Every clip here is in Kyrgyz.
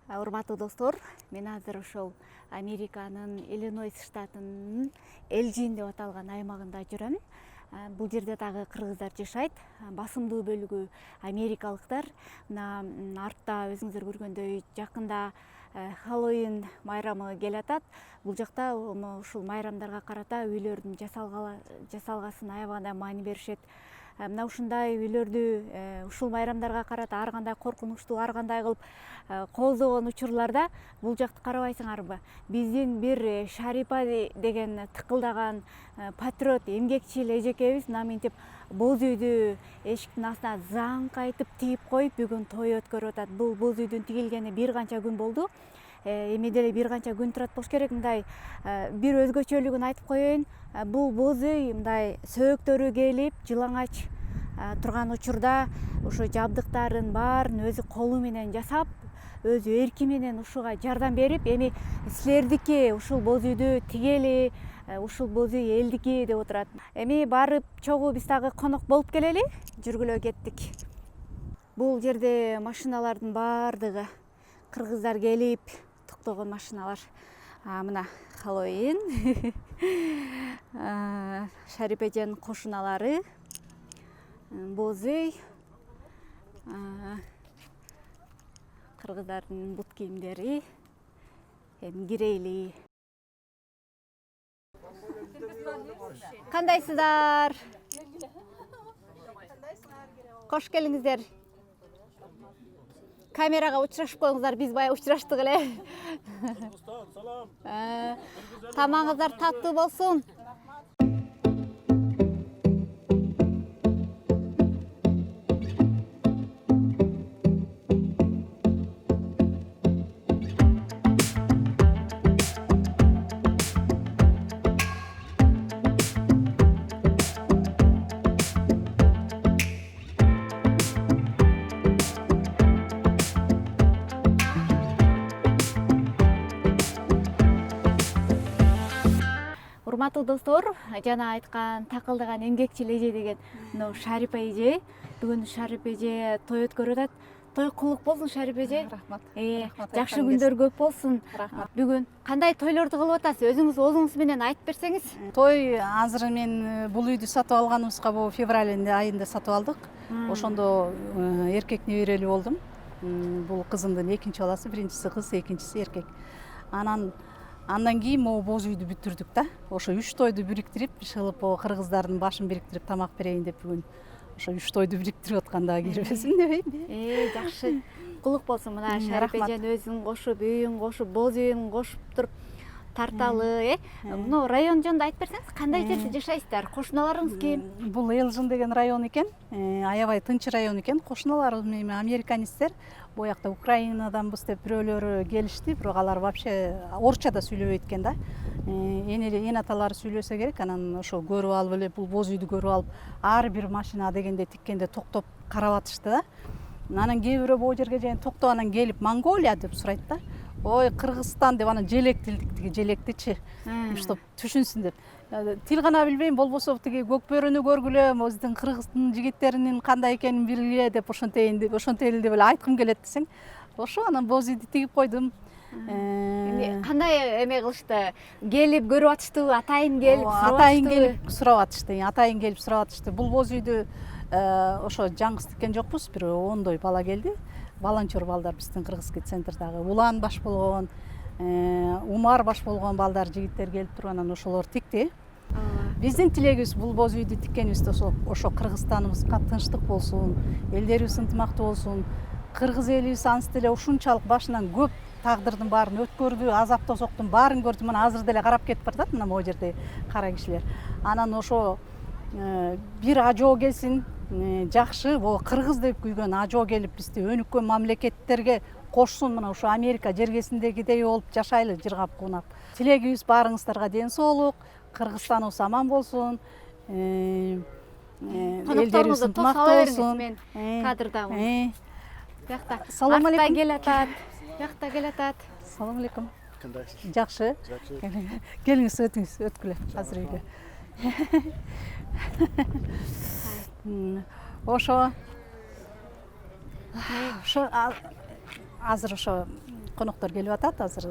Урматтуу достор, мен азыр ошол Американын Иллинойс штатынын Элжин деп аталган аймагында жүрөм. Бул жерде дагы кыргыздар жашайт. Басымдуу бөлүгү америкалыктар. Мына артта өзүңүздөр көргөндөй жакында Хэллоуин майрамы келатат. Бул жакта ушул майрамдарга карата үйлөрдүн жасалгасын аябаганда маани беришет. Мына ушундай үйлөрдү ушул майрамдарга карата ар кандай коркунучтуу, ар кандай кылып кооздогон учурларда бул жакты карабайсыңарбы? Биздин бир Шарипа деген тыкылдаган патриот, эмгекчил эжекебиз мына минтип боз үйдү эшиктин астына заңкайтып тигип коюп бүгүн той өткөрүп атат. Бул боз үйдүн тигилгенине бир канча күн болду. Эми деле бир канча күн турат болуш керек. Мындай бир өзгөчөлүгүн айтып коеюн. Бул боз үй мындай сөөктөрү келип жылаңач турган учурда ошо жабдыктарын баарын өзү колу менен жасап, өзү эрки менен ушуга жардам берип, эми силердики ушул боз үйдү тигели, ушул боз үй элдики деп отурат. Эми барып чогуу биз дагы конок болуп келели, жүргүлө кеттик. Бул жерде машиналардын баардыгы кыргыздар келип токтогон машиналар. Мына Хэллоуин, Шарипа эженин кошуналары, боз үй, кыргыздардын бут кийимдери. Эми кирейли. Кандайсыздар? Кош келиңиздер. Камерага учурашып коюңуздар, биз бая учураштык эле. Тамагыңыздар таттуу болсун. Урматтуу достор, жана айткан такылдаган эмгекчил эже деген мына Шарипа эже. Бүгүн Шарипа эже той өткөрүп атат. Той кулук болсун Шарипа эже. Рахмат. Жакшы күндөр көп болсун. Рахмат. Бүгүн кандай тойлорду кылып атасыз? Өзүңүз оозуңуз менен айтып берсеңиз. Той азыр мен бул үйдү сатып алганыбызга бул февраль айында сатып алдык. Ошондо эркек неберелүү болдум. Бул кызымдын экинчи баласы, биринчиси кыз, экинчиси эркек. Андан кийин могу боз үйдү бүтүрдүк да. Ошо 3 тойду бириктирип, ишылып кыргыздардын башын бириктирип тамак берейин деп бүгүн ошо 3 тойду бириктирип атканда кирбесин дебейм. Жакшы. Кулук болсун. Мына Шарипа эжен өзүн кошуп, үйүн кошуп, боз үйүн кошуп туруп тарталы, Мына район жөнүндө айтып берсеңиз, кандай жерде жашайсыздар? Кошуналарыңыз ким? Бул Элжин деген район экен. Аябай тынч район экен. Кошуналарыбыз эми американецтер. Бул жакта Украинаданбыз деп бирөөлөрү келишти, бирок алар вообще орусча да сүйлөбөйт экен да. Эне аталары сүйлөсө керек, анан ошо көрүп алып эле бул боз үйдү көрүп алып, ар бир машина дегенде тиккенде токтоп карап атышты да. Анан кээ бирөө бул жерге жайын токтоп анан келип Монголия деп сурайт да. Ой, Кыргызстан деп анан желек тилдиктиги желектичи, чтоб түшүнсүн деп. Тил гана билбейм, болбосо тиги көк бөрөнү көргүлө, биздин кыргыздын жигиттеринин кандай экенин билгиле деп ошентейин деп эле айткым келет десең. Ошо анан боз үйдү тигип койдум. Кандай эме кылышты? Келип көрүп атыштыбы? Атайын келип сурап атышты. Атайын келип сурап атышты. Бул боз үйдү ошо жаңгыз тиккен жокпуз, бир 10 бала келди. Волонтер балдар биздин кыргызский центрдагы Улан баш болгон, Умар баш болгон балдар, жигиттер келип туруп анан ошолор тикти. Биздин тилегибиз бул боз үйдү тиккенибизде ошо Кыргызстаныбызга тынчтык болсун, элдерибиз ынтымактуу болсун. Кыргыз элибиз ансы деле ушунчалык башынан көп тагдырдын баарын өткөрдү, азап тозоктун баарын көрдү. Мына азыр деле карап кетип баратат мына могу жерде кара кишилер. Анан ошо бир ажоо келсин, жакшы, бул кыргыз деп күйгөн ажоо келип бизди өнүккөн мамлекеттерге кошсун. Мына ушу Америка жергесиндегидей болуп жашайлы, жыргап кунап. Тилегибиз баарыңыздарга ден соолук, Кыргызстаныбыз аман болсун. Элдерибиз ынтымактуу болсун. Мен кадрдамын. Биякта Салам алейкум. Биякта келатат. Салам алейкум. Кандайсыз? Жакшы. Келиңиз, өткүлө азыр үйгө. Ошо азыр ошо коноктор келип атат азыр,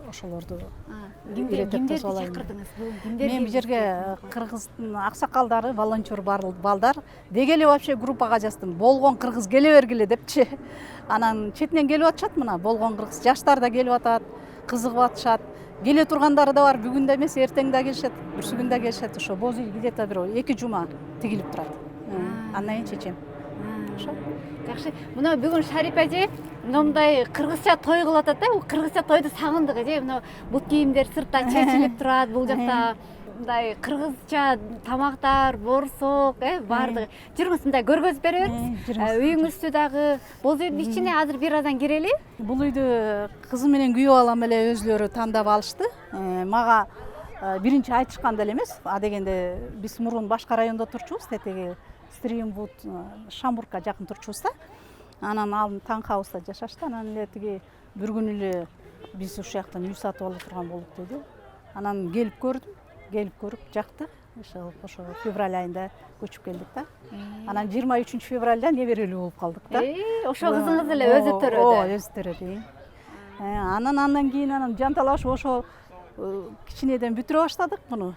ошолорду Кимдерди чакырдыңыз? Мен бул жерге кыргыздын аксакалдары, волонтер балдар деги эле вообще группага жаздым. Болгон кыргыз келе бергиле депчи. Анан четинен келип атышат мына, болгон кыргыз жаштар да келип атат, кызыгып атышат. Келе тургандары да бар, бүгүн да эмес, эртең да келишет, бүрсү күн да келишет. Ошо боз үй где-то бир 2 жума тигилип турат. Андан кийин чечем. Ошо. Жакшы. Мына бүгүн Шарипа эже мындай кыргызча той кылып атат да. Бул кыргызча тойду сагындык эже. Мына бут кийимдер сыртта чечилип турат. Бул жакта мындай кыргызча тамактар, борсок, баардыгы. Жүрүңүз мындай көргөзүп бере бериңиз. Үйүңүздү дагы боз үйдүн ичине азыр бир аздан кирели. Бул үйдү кызым менен күйөө балам эле өзлөрү тандап алышты. Мага биринчи айтышкан деле эмес. А дегенде биз мурун башка райондо турчубуз, тетеги Стримбуд, Шамбургка жакын турчубуз да. Анан ал таунхауста жашашты. Анан эле тиги бир күн эле биз ушул жактан үй сатып ала турган болдук деди. Анан келип көрдүм. Келип көрүп жакты. Ошо февраль айында көчүп келдик да. Анан 23 февралда неберелүү болуп калдык да. Ошо кызыңыз эле өзү төрөдү. Ооба, өзү төрөдү. Андан кийин жанталашып ошо кичинеден бүтүрө баштадык муну.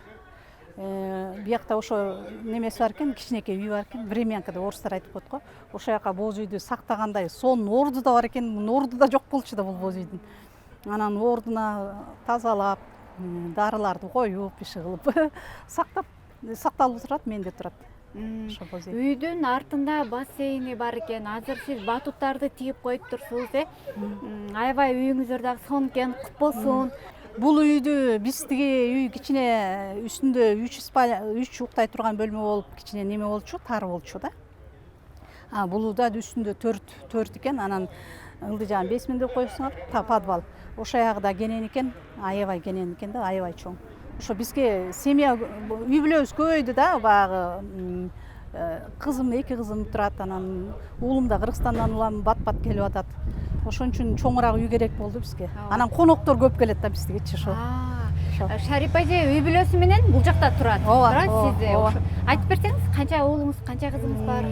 Биякта ошо немеси бар экен, кичинекей үй бар экен, времянкада орустар айтып коет го. Ошол жака боз үйдү сактагандай сонун орду да бар экен, мунун орду да жок болчу да бул боз үйдүн. Анан ордуна тазалап, дарыларды коюп, иши кылып сакталып турат, менде турат. Ошо боз үй. Үйдүн артында бассейни бар экен. Азыр сиз батуттарды тигип коюптурсуз, Аябай үйүңүздөр дагы сонун экен, кут болсун. Бул үйдү биз тиги үй кичине үстүндө 3 уктай турган бөлмө болуп, кичине неме болчу, тар болчу да. Бул да үстүндө 4 экен, анан ылды жагын 5000 деп коесуңар, подвал. Ошол ягы да кенен экен, аябай кенен экен да, аябай чоң. Ошо бизге семья үй бүлөбүз көбөйдү да, баягы кызым, 2 кызым турат, анан уулум да Кыргызстандан улам бат-бат келип атат. Ошон үчүн чоңураак үй керек болду бизге. Анан коноктор көп келет да биздигичи ошо. Шарипа эже үй бүлөсү менен бул жакта турат. Сизде. Айтып берсеңиз, канча уулуңуз, канча кызыңыз бар?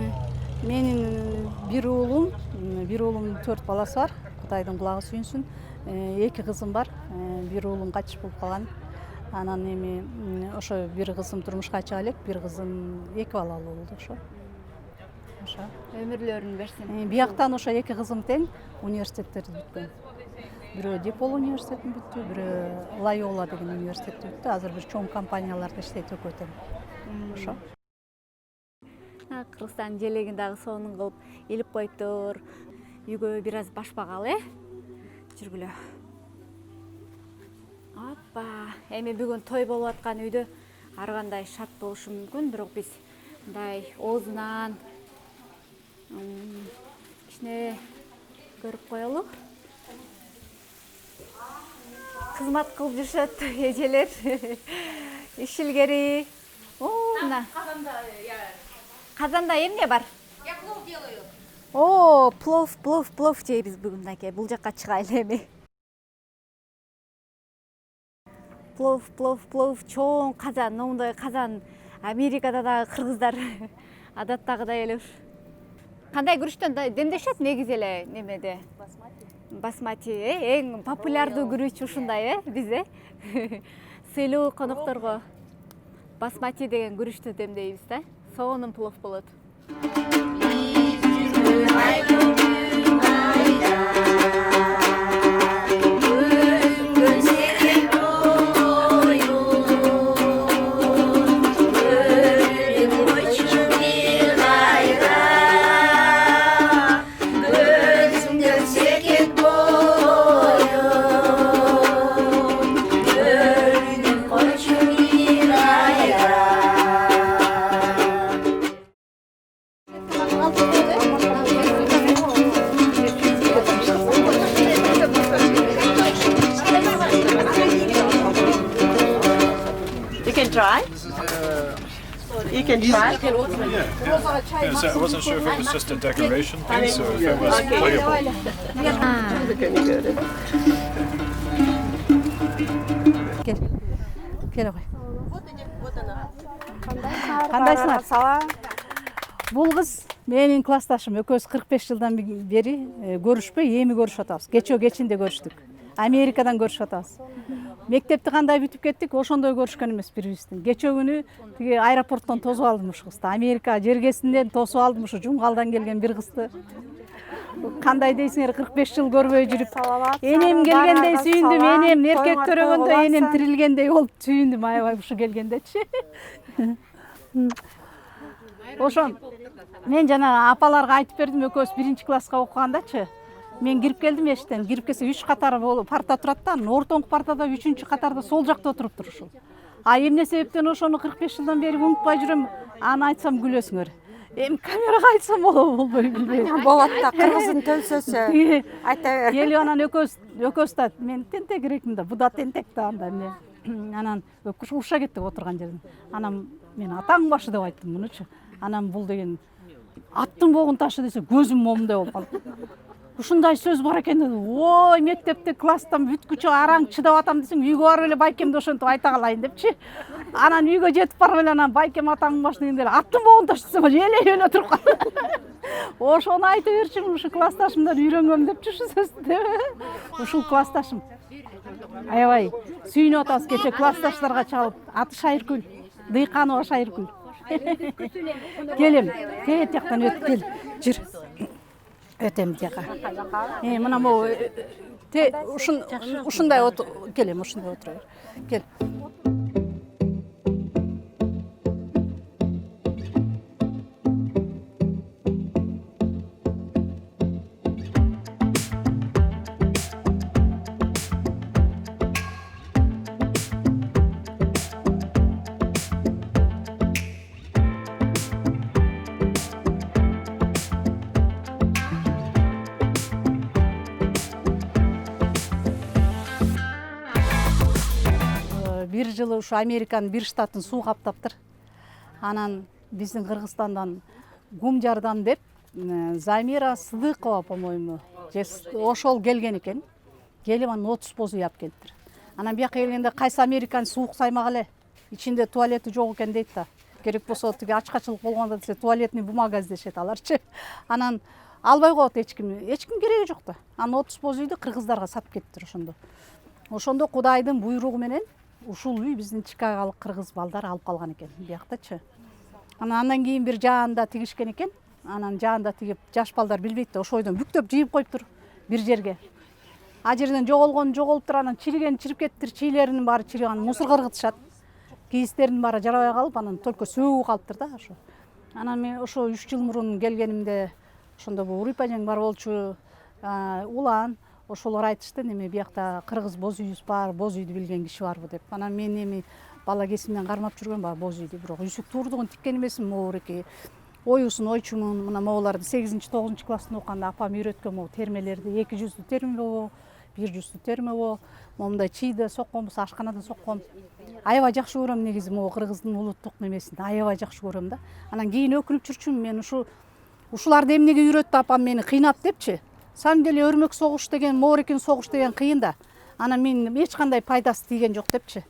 Менин бир уулум 4 баласы бар. Кудайдын кулагы сүйүнсүн. 2 кызым бар. Бир уулум качып болуп калган. Анан эми ошо бир кызым турмушка чыга элек, бир кызым 2 балалуу болду ошо. Өмүрлөрүн берсин. Бияктан ошо 2 кызым тең университеттерди бүткөн. Бирөө Дипол университетин бүттү, бирөө Лайола деген университетти бүттү. Азыр бир чоң компанияларда иштейт экөө тең. Ошо. Кыргызстан желегин дагы сонун кылып илип коюптур. Үйгө бир аз баш багалы, жүргүлө. Оппа, эми бүгүн той болуп аткан үйдө ар кандай шарт болушу мүмкүн, бирок биз мындай оозунан кичине көрүп коелу. Кызмат кылып жүрүшөт эжелер. Иш илгери. Мына. Казанда эмне бар? Я плов делаю. Плов жейбиз бүгүн мынакей. Бул жакка чыгайлы эми. Плов, чоң казан, мындай казан Америкада дагы кыргыздар адаттагыдай эле. Кандай күрүчтөн демдешет негизи эле немеде? Басмати, эң популярдуу күрүч ушундай, биз сыйлуу конокторго басмати деген күрүчтү демдейбиз да. Сонун плов болот. Try? You can try. Yeah, so I wasn't sure if it was just a decoration piece or if it was playable. Кел кой. Кандайсыңар? Бул кыз Менин классташым экөөбүз 45 жылдан бери көрүшпөй, эми көрүшүп атабыз. Кечинде көрүштүк. Америкадан көрүшүп атабыз. Мектепти кандай бүтүп кеттик, ошондой көрүшкөн эмес бирибиздин. Кечээ күнү тиги аэропорттон тосуп алдым ушу кызды. Америка жергесинен тосуп алдым ушу Жумгалдан келген бир кызды. Кандай дейсиңер, 45 жыл көрбөй жүрүп. Энем келгендей сүйүндүм, энем эркек төрөгөндөй, энем тирилгендей болуп сүйүндүм аябай ушу келгендечи. Ошон мен жана апаларга айтып бердим, экөөбүз 1-класска окугандачы. Мен кирип келдим эшиктен. Кирип келсе 3 катар парта турат да, ортоңку партада 3-катарда сол жакта отуруптур ушул. А эмне себептен ошону 45 жылдан бери унутпай жүрөм, аны айтсам күлөсүңөр. Эми камерага айтсам болобу, болбойбу билбейм. Болот да, кыргыздын төлсөсү. Айта бер. Келип анан экөөбүз да мен тентегирекмин да, бу да тентек да анда эмне. Анан уруша кеттик отурган жерден. Анан мен атаң башы деп айттым мунучу. Анан бул деген аттын богун ташы десе көзүм момундай болуп калды. Ушундай сөз бар экен деди. Ой, мектепте класстан бүткүчө араң чыдап атам десең, үйгө барып эле байкемди ошентип айта калайын депчи. Анан үйгө жетип барып эле анан байкем атаңдын башына дегенде аттын богун таш десем, эле туруп калды. Ошону айта берчүмүн, ушу классташымдан үйрөнгөм депчи ушу сөздү. Ушул классташым. Аябай сүйүнүп атабыз кече классташтарга чалып. Аты Шайыркүл. Дыйканова Шайыркүл. Келем. Тет жактан өтүп кел. Жүр. Өтем жака. Мына могу ушундай келем, ушундай отура бер. Кел. Бир жылы ушу Американын бир штатын суу каптаптыр. Анан биздин Кыргызстандан Гумжардан деп Замира Сыдыкова, по-моему, ошол келген экен. Келип анан 30 боз үй алып келиптир. Анан бияка келгенде кайсы Американ суук саймак эле, ичинде туалети жок экен дейт да. Керек болсо тиги ачкачылык болгондо десе туалетный бумага издешет аларчы. Анан албай коет эчким кереги жок да. Анан 30 боз үйдү кыргыздарга сатып кетиптир ошондо. Ошондо Кудайдын буйругу менен ушул үй биздин чикагалык кыргыз балдар алып калган экен бияктачы. Андан кийин бир жаанда тигишкен экен. Анан жаанда тигип жаш балдар билбейт да, ошол ойдон бүктөп жыйып коюптур бир жерге. А жерден жоголуптур, анан чирип кеттир, чийлеринин баары чирип, анан мусорго ыргытышат. Кийистеринин баары жарабай калып, анан только сөөгү калыптыр да ошо. Анан мен ошо 3 жыл мурун келгенимде ошондо бул Урып ажаң бар болчу, Улан, ошолор айтышты, неме биякта кыргыз боз үйүбүз бар, боз үйдү билген киши барбы деп. Анан мен эми бала кезимден кармап жүргөн баягы боз үйдү, бирок үзүк туурдугун тиккен эмесмин, могуреки оюсун ойчумун. Мына моголарды 8-9 класста окуганда апам үйрөткөн могу термелерди, 200 терме боло, 100 терме боло, момундай чийде соккон болсо ашканада соккон. Аябай жакшы көрөм негизи могу кыргыздын улуттук немесин, аябай жакшы көрөм да. Анан кийин өкүнүп жүрчүмүн, мен ушуларды эмнеге үйрөттү апам мени кыйнап депчи. Самом деле өрмөк согуш деген, моорекин согуш деген кыйын да. Анан мен эч кандай пайдасы тийген жок депчи.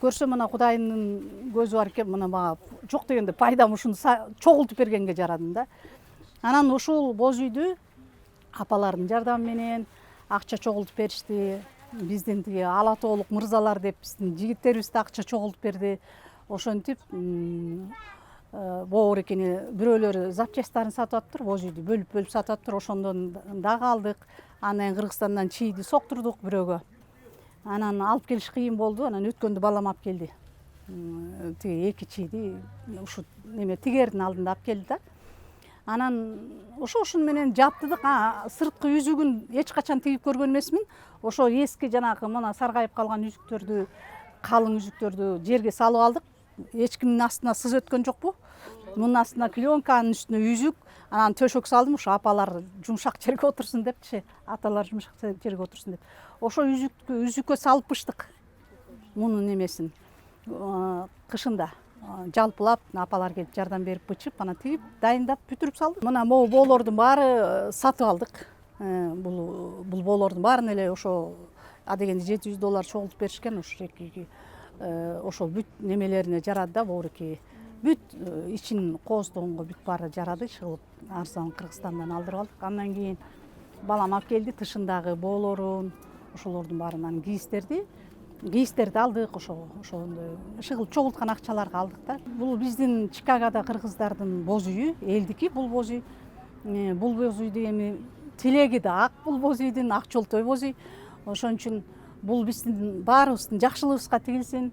Көрсө мына Кудайдын көзү бар экен, мына мага жок дегенде пайдам ушуну чогултуп бергенге жарадым да. Анан ушул боз үйдү апалардын жардамы менен акча чогултуп беришти. Биздин тиги ала тоолук мырзалар деп биздин жигиттерибиз да акча чогултуп берди. Ошентип боорекени бирөөлөрү запчастарын сатып атыптыр, боз үйдү бөлүп сатып атыптыр. Ошондон дагы алдык. Анан Кыргызстандан чийди соктурдук бирөөгө. Анан алып келиш кыйын болду. Анан өткөндө балам алып келди. Тиги 2 чийди ушу неме тигердин алдында алып келди да. Анан ошону менен жаптыдык. Сырткы үзүгүн эч качан тигип көргөн эмесмин. Ошо эски жанагы мына саргайып калган үзүктөрдү, калың үзүктөрдү жерге салып алдык. Эч кимдин астына сыз өткөн жокпу? Мунун астына клеенка, анын үстүнө үзүк, анан төшөк салдым, ошо апалар жумшак жерге отурсун депчи, аталар жумшак жерге отурсун деп. Ошо үзүккө салып быштык. Мунун немесин кышында жалпылап апалар келип жардам берип бычып, анан тигип, дайындап, бүтүрүп салдым. Мына могу боолордун баары сатып алдык. Бул боолордун баарын эле ошо адегенде $700 чогултуп беришкен, ошо ошол бүт немелерине жарады да, боореки бүт ичин кооздогонго бүт баары жарады, чыгылып арзан Кыргызстандан алдырып алдык. Андан кийин балам алып келди тышындагы боолорун, ошолордун баарынан кийистерди алдык, ошондой ышыгылып чогулткан акчаларга алдык да. Бул биздин Чикагода кыргыздардын боз үйү, элдики бул боз үй. Бул боз үйдү эми тилеги да ак, бул боз үйдүн ак жолтой боз үй. Ошон үчүн бул биздин баарыбыздын жакшылыгыбызга тигилсин.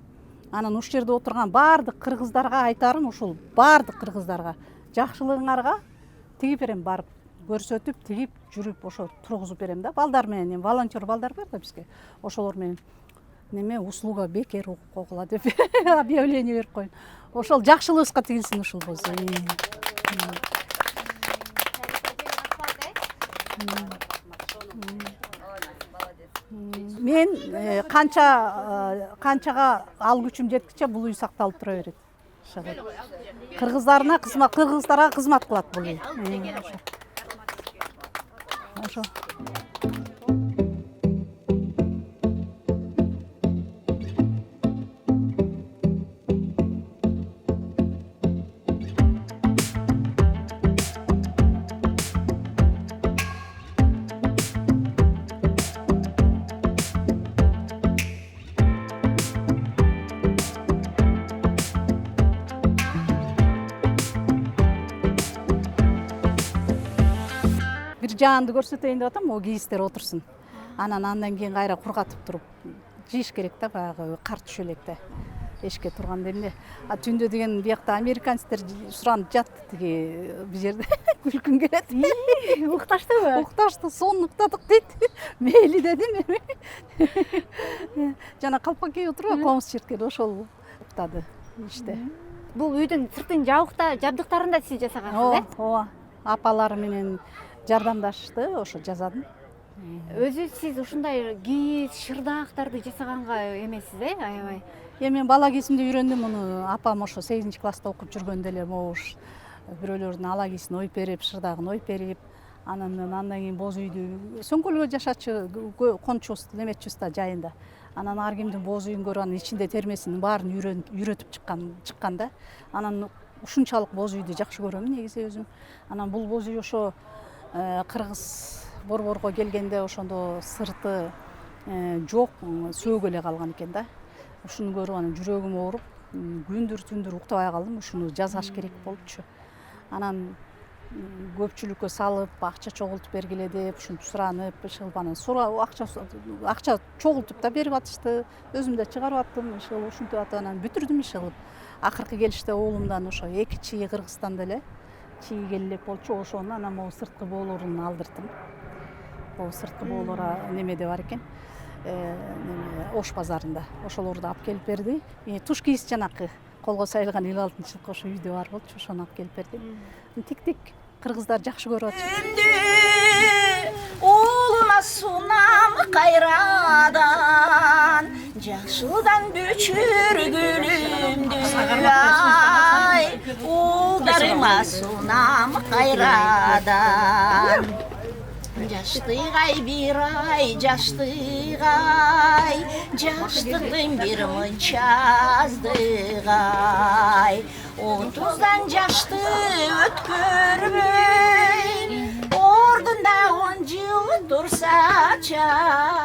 Анан ушул жерде отурган баардык кыргыздарга айтарым ушул, баардык кыргыздарга жакшылыгыңарга тигип берем, барып көрсөтүп, тигип, жүрүп, ошо тургузуп берем да. Балдар менен, волонтер балдар бар да бизге. Ошолор менен неме услуга бекер окула деп объявление берип коюн. Ошол жакшылыгыбызга тигилсин ушул боз үй. Мен канчага ал күчүм жеткиче бул үй сакталып тура берет. Кыргыздарга кызмат кылат бул үй. Ошо. Бир жаанды көрсөтөйүн деп атам, о кийистер отурсун. Андан кийин кайра кургатып туруп жийиш керек да, баягы кар түшө элек да. Эшикке турганда эмне. А түндө деген биякта американецтер суранып жатты тиги бул жерде. Күлкүм келет. Укташтыбы? Укташты, сонун уктадык дейт. Мейли дедим эми. Жана калпак кийип отуруп, комуз чирткени ошол уктады иште. Бул үйдүн сыртын жабдыктарын да сиз жасагансыз, э? Ооба. Апалары менен жардамдашты, ошо жазадым. Өзү сиз ушундай кийиз, шырдаактарды жасаганга эмессиз, э? Аябай. Мен бала кезимде үйрөндүм муну. Апам ошо 8 класста окуп жүргөндө эле могуш бирөөлөрдүн ала кийисин ойуп берип, шырдагын ойуп берип, андан кийин боз үйдү сөңкөлгө жашачы кончубуз, неметчибиз да жайында. Анан ар кимдин боз үйүн көрүп, анын ичинде термесинин баарын үйрөтүп чыккан да. Анан ушунчалык боз үйдү жакшы көрөм негизи өзүм. Анан бул боз үй ошо кыргыз борборго келгенде ошондо сырты жок, сөөгө эле калган экен да. Ушуну көрүп анан жүрөгүм ооруп, күндүр уктабай калдым. Ушуну жасаш керек болупчу. Анан көпчүлүккө салып, акча чогултуп бергиле деп, ушинтип суранып, ишылып анан акча чогултуп да берип атышты. Өзүм да чыгарып аттым, ушинтип атып анан бүтүрдүм ишылып. Акыркы келиште оолумдан ошо 2 чии Кыргызстанда эле чии келе элек болчу. Ошону анан могу сырткы боолорун алдырдым. Могу сырткы боолор немеде бар экен. Ош базарында. Ошолорду алып келип берди. Туш кийиз жанакы колго сайылган 56-жылкы ошо үйдө бар болчу, ошону алып келип берди. Тик кыргыздар жакшы көрүп атышты. Уулуна сунам кайрадан, жакшылдан бүчүргүлүмдү ай, уулдарыма сунам кайрадан. Жаштыгай бир ай, жаштыгай, жаштыктын бир мынчаздыгай. 30'dan жашты өткөрбөй, ордунда 10 жыл турса чай.